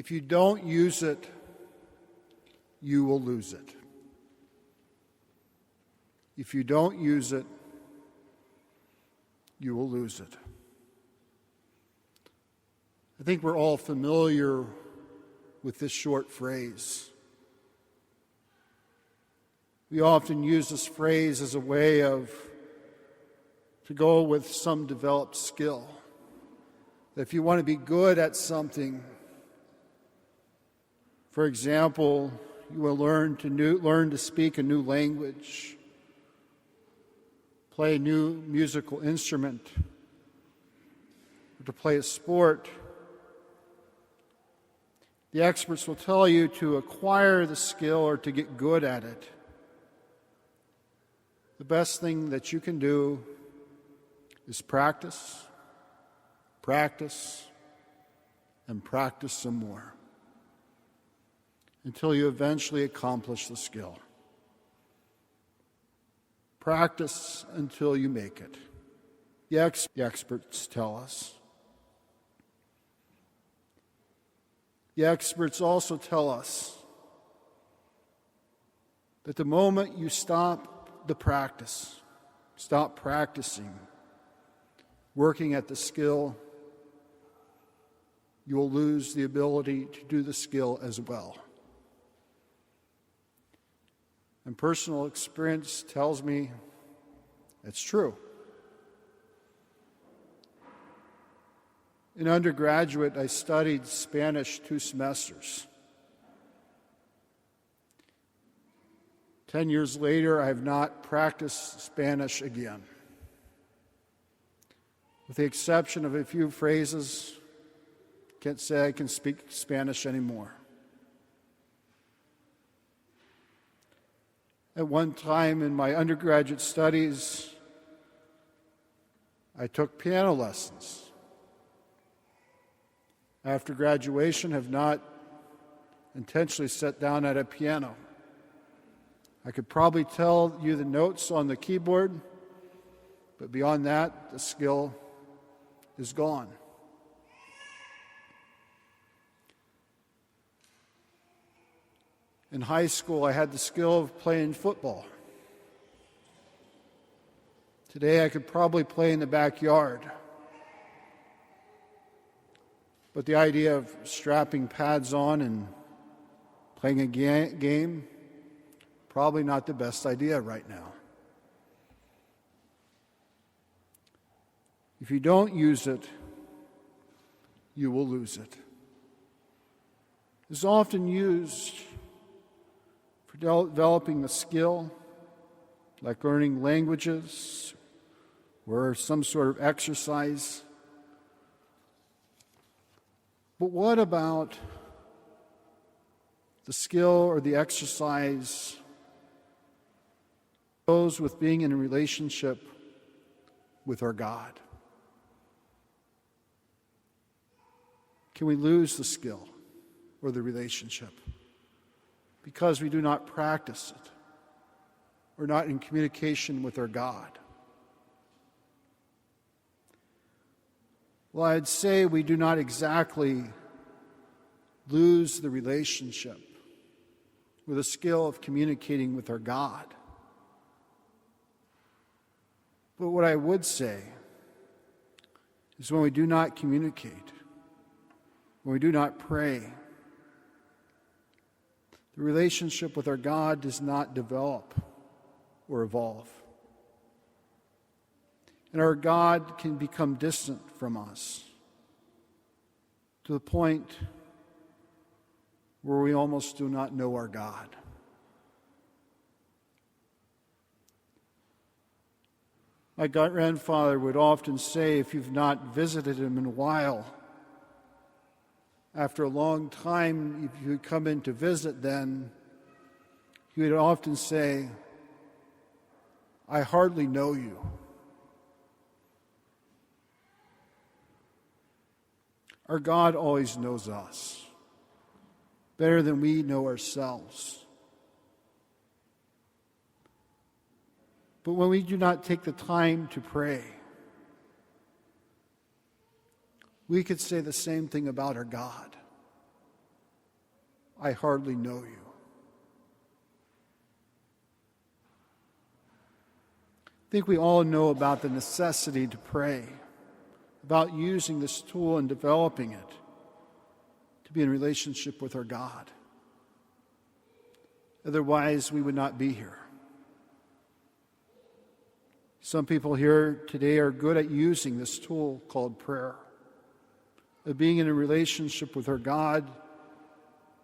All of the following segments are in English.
If you don't use it, you will lose it. If you don't use it, you will lose it. I think we're all familiar with this short phrase. We often use this phrase as a way to go with some developed skill. That if you want to be good at something, for example, you will learn to speak a new language, play a new musical instrument, or to play a sport. The experts will tell you to acquire the skill or to get good at it. The best thing that you can do is practice, practice, and practice some more until you eventually accomplish the skill. Practice until you make it. The experts tell us. The experts also tell us that the moment you stop the practice, stop practicing, working at the skill, you will lose the ability to do the skill as well. And personal experience tells me it's true. In undergraduate, I studied Spanish 2 semesters. 10 years later, I have not practiced Spanish again. With the exception of a few phrases, can't say I can speak Spanish anymore. At one time in my undergraduate studies, I took piano lessons. After graduation, have not intentionally sat down at a piano. I could probably tell you the notes on the keyboard, but beyond that, the skill is gone. In high school, I had the skill of playing football. Today, I could probably play in the backyard. But the idea of strapping pads on and playing a game, probably not the best idea right now. If you don't use it, you will lose it. It's often used for developing a skill, like learning languages or some sort of exercise. But what about the skill or the exercise goes with being in a relationship with our God? Can we lose the skill or the relationship because we do not practice it or not in communication with our God? Well, I'd say we do not exactly lose the relationship or the skill of communicating with our God. But what I would say is when we do not communicate, when we do not pray, the relationship with our God does not develop or evolve. And our God can become distant from us to the point where we almost do not know our God. My grandfather would often say, if you've not visited him in a while, after a long time, if you come in to visit then, he would often say, I hardly know you. Our God always knows us better than we know ourselves. But when we do not take the time to pray, we could say the same thing about our God. I hardly know you. I think we all know about the necessity to pray, about using this tool and developing it to be in relationship with our God. Otherwise, we would not be here. Some people here today are good at using this tool called prayer, of being in a relationship with our God,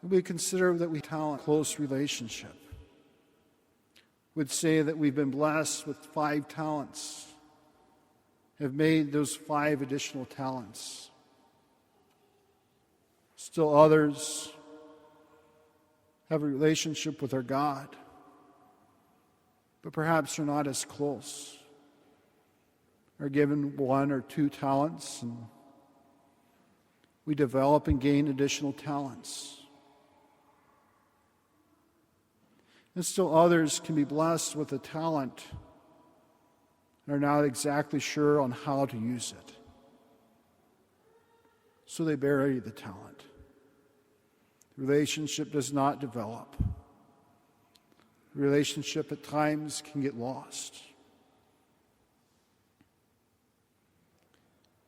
and we consider that we have a close relationship. Would say that we've been blessed with 5 talents, have made those 5 additional talents. Still others have a relationship with our God, but perhaps are not as close, are given 1 or 2 talents, and we develop and gain additional talents. And still others can be blessed with a talent and are not exactly sure on how to use it. So they bury the talent. The relationship does not develop. The relationship at times can get lost.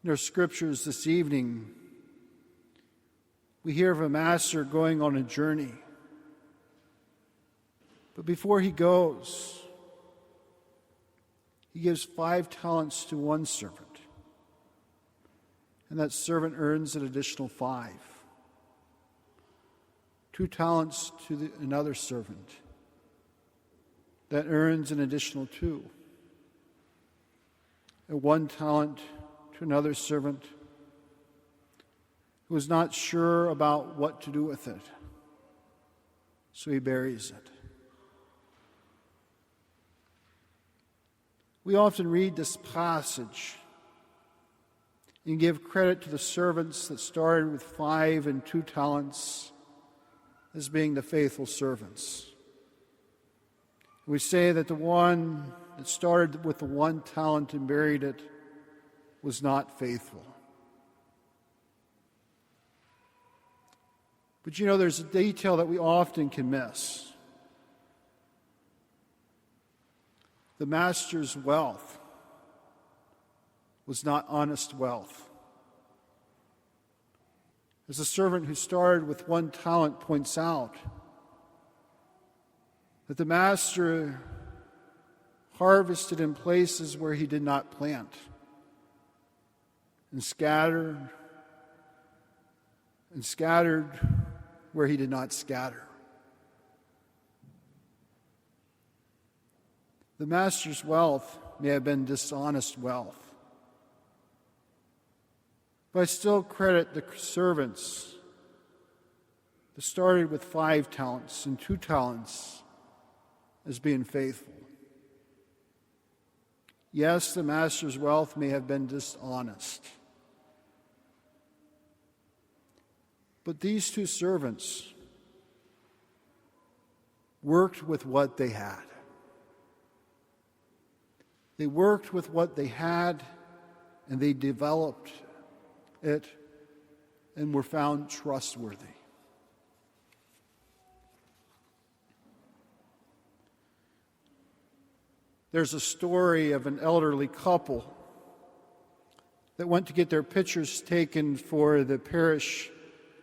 In our scriptures this evening, we hear of a master going on a journey. But before he goes, he gives 5 talents to one servant. And that servant earns an additional 5. 2 talents to another servant. That earns an additional 2. And 1 talent to another servant who is not sure about what to do with it. So he buries it. We often read this passage and give credit to the servants that started with 5 and 2 talents as being the faithful servants. We say that the one that started with the 1 talent and buried it was not faithful. But there's a detail that we often can miss. The master's wealth was not honest wealth. As the servant who started with 1 talent points out, that the master harvested in places where he did not plant, and scattered where he did not scatter. The master's wealth may have been dishonest wealth, but I still credit the servants that started with 5 talents and 2 talents as being faithful. Yes, the master's wealth may have been dishonest, but these 2 servants worked with what they had. They worked with what they had, and they developed it and were found trustworthy. There's a story of an elderly couple that went to get their pictures taken for the parish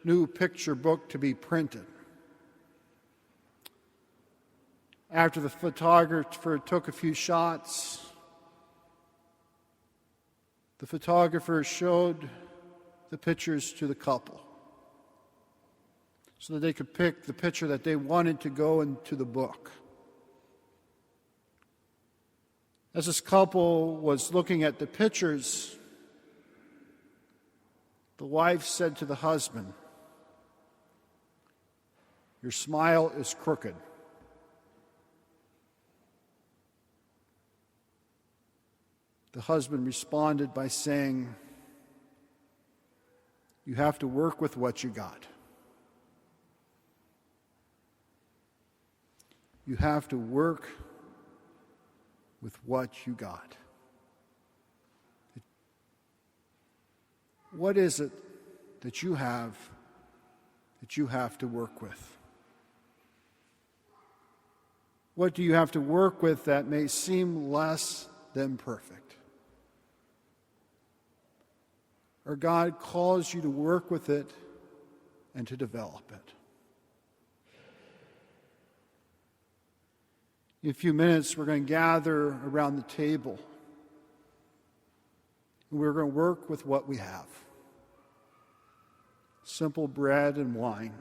new picture book to be printed. After the photographer took a few shots, the photographer showed the pictures to the couple so that they could pick the picture that they wanted to go into the book. As this couple was looking at the pictures, the wife said to the husband, "Your smile is crooked." The husband responded by saying, "You have to work with what you got. You have to work with what you got." What is it that you have that you have to work with? What do you have to work with that may seem less than perfect? Or God calls you to work with it and to develop it. In a few minutes, we're going to gather around the table. And we're going to work with what we have. Simple bread and wine.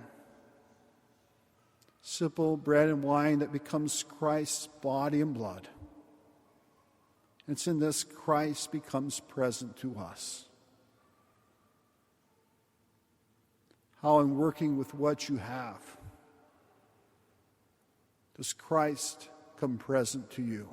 Simple bread and wine that becomes Christ's body and blood. It's in this Christ becomes present to us. How in working with what you have does Christ come present to you?